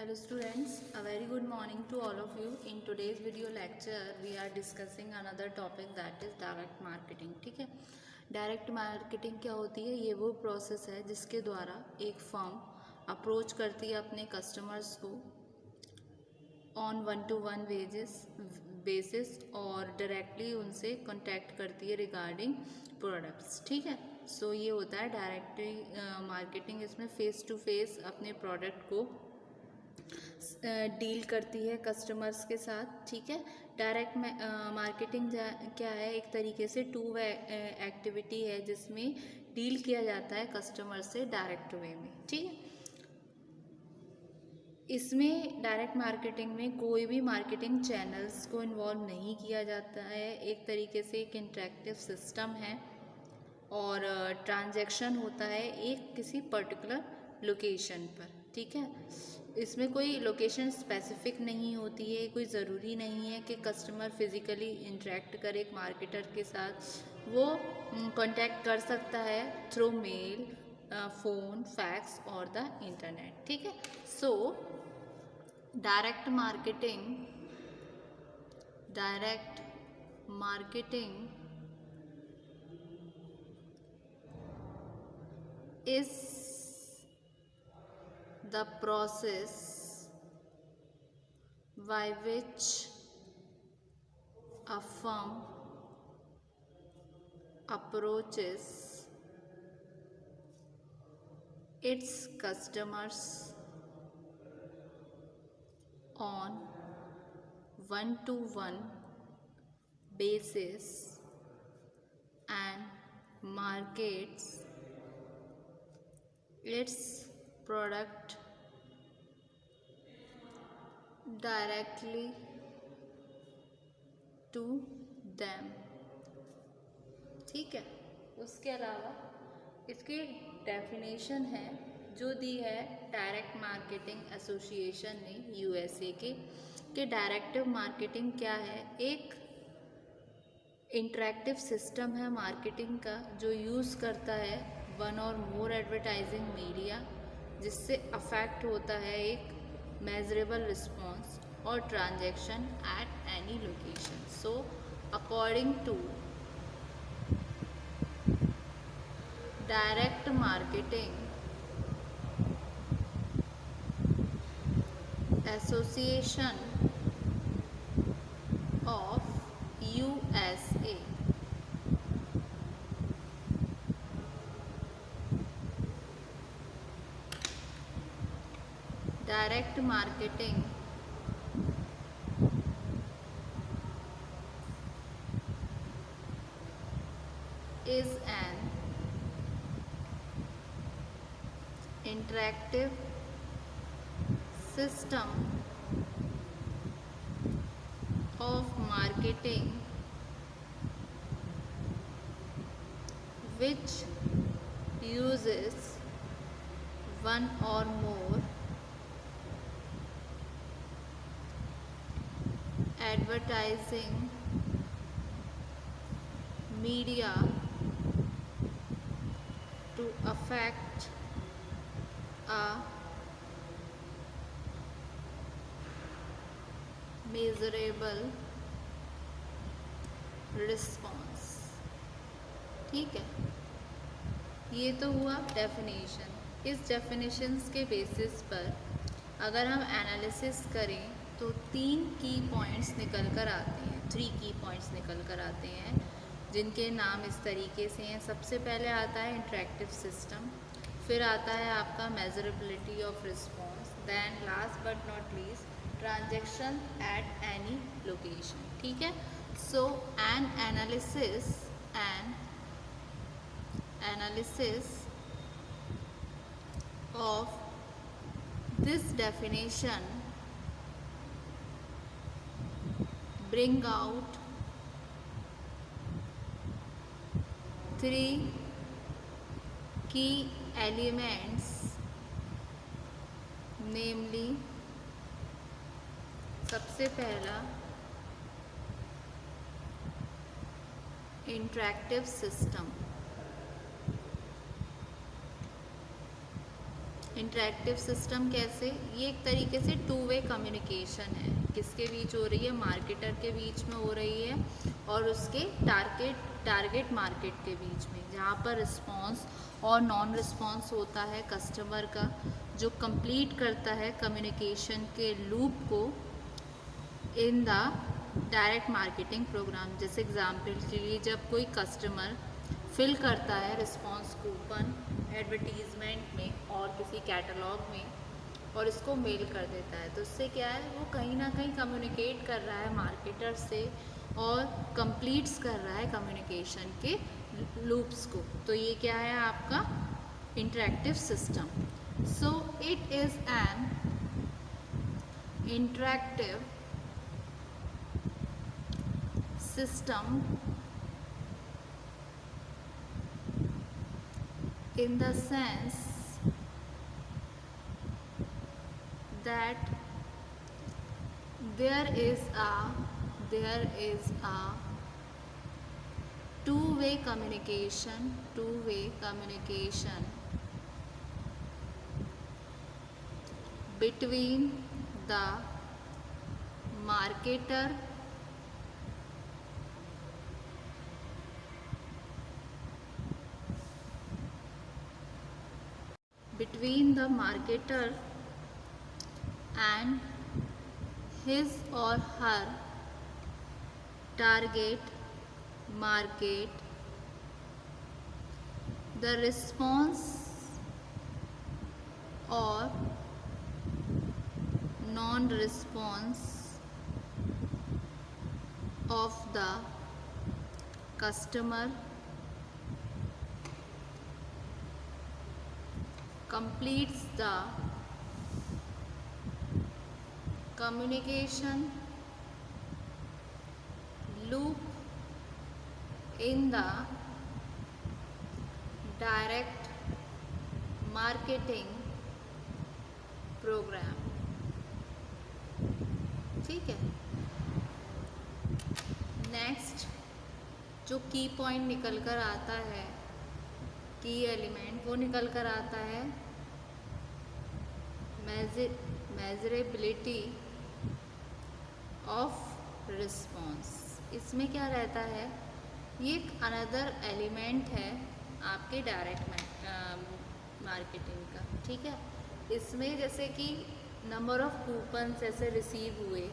Hello students, a very good morning to all of you. In today's video lecture, we are discussing another topic that is direct marketing. ठीक है, direct marketing क्या होती है? ये वो process है जिसके द्वारा एक फर्म अप्रोच करती है अपने कस्टमर्स को ऑन 1-to-1 बेसिस और डायरेक्टली उनसे कॉन्टैक्ट करती है रिगार्डिंग प्रोडक्ट्स. ठीक है, सो ये होता है डायरेक्ट मार्केटिंग. इसमें फेस टू फेस अपने प्रोडक्ट को डील करती है कस्टमर्स के साथ. ठीक है, डायरेक्ट मार्केटिंग क्या है? एक तरीके से टू वे एक्टिविटी है जिसमें डील किया जाता है कस्टमर से डायरेक्ट वे में. ठीक है, इसमें डायरेक्ट मार्केटिंग में कोई भी मार्केटिंग चैनल्स को इन्वॉल्व नहीं किया जाता है. एक तरीके से एक इंटरेक्टिव सिस्टम है और ट्रांजैक्शन होता है एक किसी पर्टिकुलर लोकेशन पर. ठीक है, इसमें कोई लोकेशन स्पेसिफिक नहीं होती है. कोई ज़रूरी नहीं है कि कस्टमर फिज़िकली इंटरेक्ट करे एक मार्केटर के साथ. वो कांटेक्ट कर सकता है थ्रू मेल, फ़ोन, फैक्स और द इंटरनेट. ठीक है, so direct marketing is the process by which a firm approaches its customers on 1-to-1 basis and markets its product directly to them. ठीक है, उसके अलावा इसकी डेफिनेशन है जो दी है डायरेक्ट मार्केटिंग एसोसिएशन ने यूएसए के, कि डायरेक्टिव मार्केटिंग क्या है? एक इंटरेक्टिव सिस्टम है मार्केटिंग का जो यूज़ करता है वन और मोर एडवर्टाइजिंग मीडिया, जिससे अफेक्ट होता है एक मेजरेबल रिस्पॉन्स और transaction at any location. So according to direct marketing association of USA, direct marketing is an interactive system of marketing which uses one or more advertising media to affect a measurable response. ठीक है, ये तो हुआ definition. इस definitions के basis पर अगर हम एनालिसिस करें तो 3 की पॉइंट्स निकल कर आते हैं, 3 की पॉइंट्स निकल कर आते हैं जिनके नाम इस तरीके से हैं. सबसे पहले आता है इंटरेक्टिव सिस्टम, फिर आता है आपका measurability of response, then last but not least transaction at any location. ठीक है, so an analysis of this definition bring out 3 key elements, namely सबसे पहला इंटरेक्टिव सिस्टम कैसे, ये एक तरीके से टू वे कम्युनिकेशन है, किसके बीच हो रही है, मार्केटर के बीच में हो रही है और उसके टारगेट मार्केट के बीच में, जहाँ पर रिस्पॉन्स और नॉन रिस्पॉन्स होता है कस्टमर का, जो कंप्लीट करता है कम्युनिकेशन के लूप को in the direct marketing programme. जैसे एग्जाम्पल के लिए जब कोई कस्टमर फिल करता है रिस्पॉन्स कूपन एडवर्टीज़मेंट में और किसी कैटलॉग में और इसको मेल कर देता है, तो उससे क्या है, वो कहीं ना कहीं कम्युनिकेट कर रहा है मार्केटर से और कंप्लीट्स कर रहा है कम्युनिकेशन के लूप्स को। तो ये क्या है आपका interactive system. So it is an interactive system in the sense that there is a two-way communication between the marketer and his or her target market. The response or non-response of the customer completes the communication loop in the direct marketing program। ठीक है। Next जो की point निकल कर आता है, की element, वो निकल कर आता है मेजरेबिलिटी ऑफ रिस्पॉन्स। इसमें क्या रहता है, ये एक अनदर एलिमेंट है आपके डायरेक्ट मार्केटिंग का। ठीक है। इसमें जैसे कि नंबर ऑफ कूपन्स ऐसे रिसीव हुए,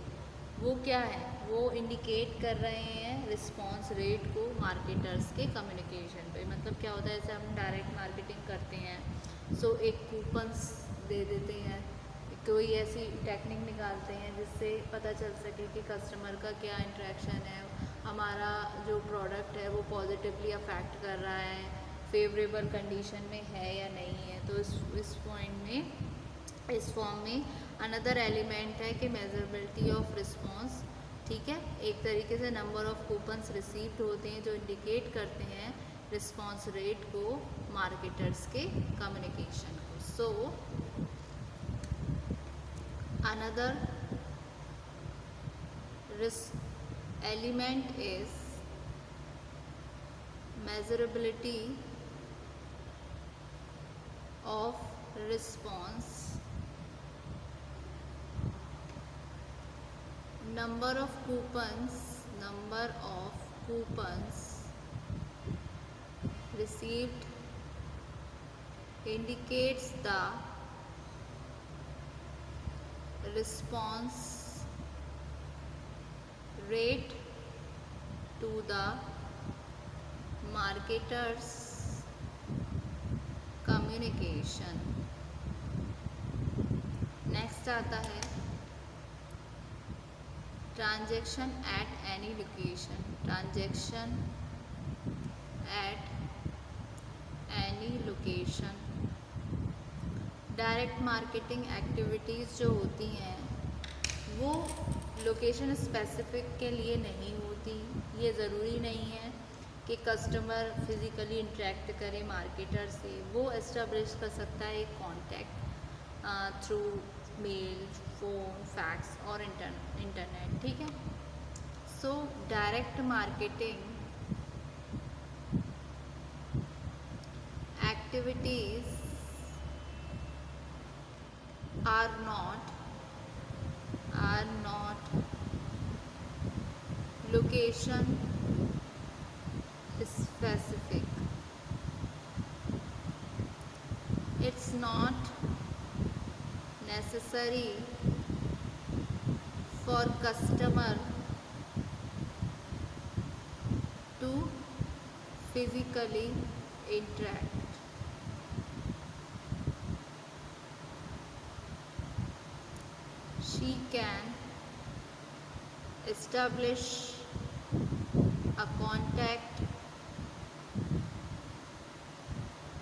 वो क्या है, वो इंडिकेट कर रहे हैं रिस्पॉन्स रेट को मार्केटर्स के कम्युनिकेशन पे। मतलब क्या होता है, जैसे हम डायरेक्ट मार्केटिंग करते हैं सो एक कूपन्स दे देते हैं, कोई ऐसी टेक्निक निकालते हैं जिससे पता चल सके कि कस्टमर का क्या इंटरेक्शन है, हमारा जो प्रोडक्ट है वो पॉजिटिवली अफेक्ट कर रहा है, फेवरेबल कंडीशन में है या नहीं है। तो इस पॉइंट में, इस फॉर्म में अनदर एलिमेंट है कि मेजरेबिलिटी ऑफ रिस्पॉन्स। ठीक है। एक तरीके से नंबर ऑफ कूपन्स रिसीव्ड होते हैं जो इंडिकेट करते हैं रिस्पॉन्स रेट को मार्केटर्स के कम्युनिकेशन को। सो another element is measurability of response, number of coupons received indicates the response rate to the marketer's communication। Next आता है transaction at any location. Transaction at any location, direct marketing activities जो होती हैं वो location specific के लिए नहीं होती। ये ज़रूरी नहीं है कि कस्टमर फिज़िकली इंटरेक्ट करे मार्केटर से, वो एस्टेब्लिश कर सकता है एक contact through mail, phone, fax और इंटरनेट। ठीक है। So direct marketing activities are not location specific. It's not necessary for customer to physically interact. She can establish a contact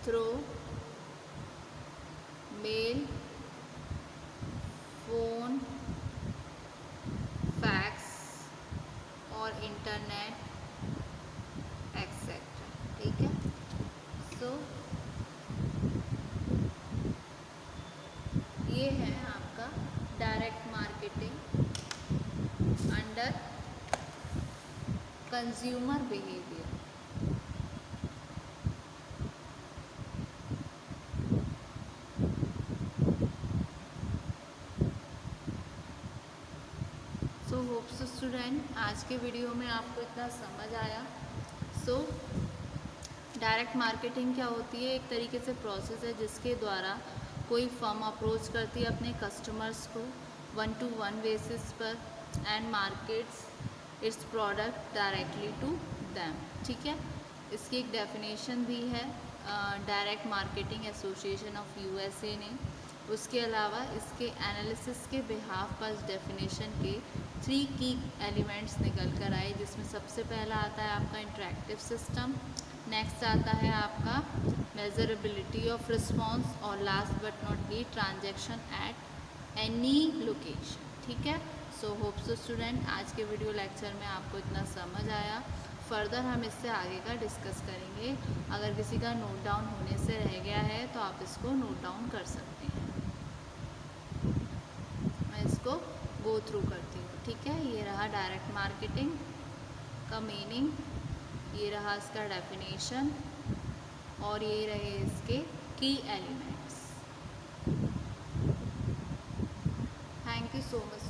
through mail, phone, fax और internet etcetera. ठीक है. So ये है आपका direct marketing under consumer behaviour. So hopes student आज के video में आपको इतना समझ आया. सो डायरेक्ट मार्केटिंग क्या होती है? एक तरीके से प्रोसेस है जिसके द्वारा कोई फर्म अप्रोच करती है अपने कस्टमर्स को 1-to-1 बेसिस पर and markets its product directly to them. ठीक है. इसकी एक डेफिनेशन भी है direct marketing association of USA ने. उसके अलावा इसके एनालिसिस के बिहाफ पर इस डेफिनेशन के 3 की एलिमेंट्स निकल कर आए, जिसमें सबसे पहला आता है आपका इंटरैक्टिव सिस्टम, नेक्स्ट आता है आपका मेजरेबिलिटी ऑफ रिस्पॉन्स और last but not least transaction at any location. ठीक है. सो होप्स स्टूडेंट आज के वीडियो लेक्चर में आपको इतना समझ आया. फर्दर हम इससे आगे का डिस्कस करेंगे. अगर किसी का नोट डाउन होने से रह गया है तो आप इसको नोट डाउन कर सकते हैं. मैं इसको गो थ्रू करती हूँ. ठीक है. ये रहा डायरेक्ट मार्केटिंग का मीनिंग, ये रहा इसका डेफिनेशन और ये रहे इसके की elements. Thank you so much.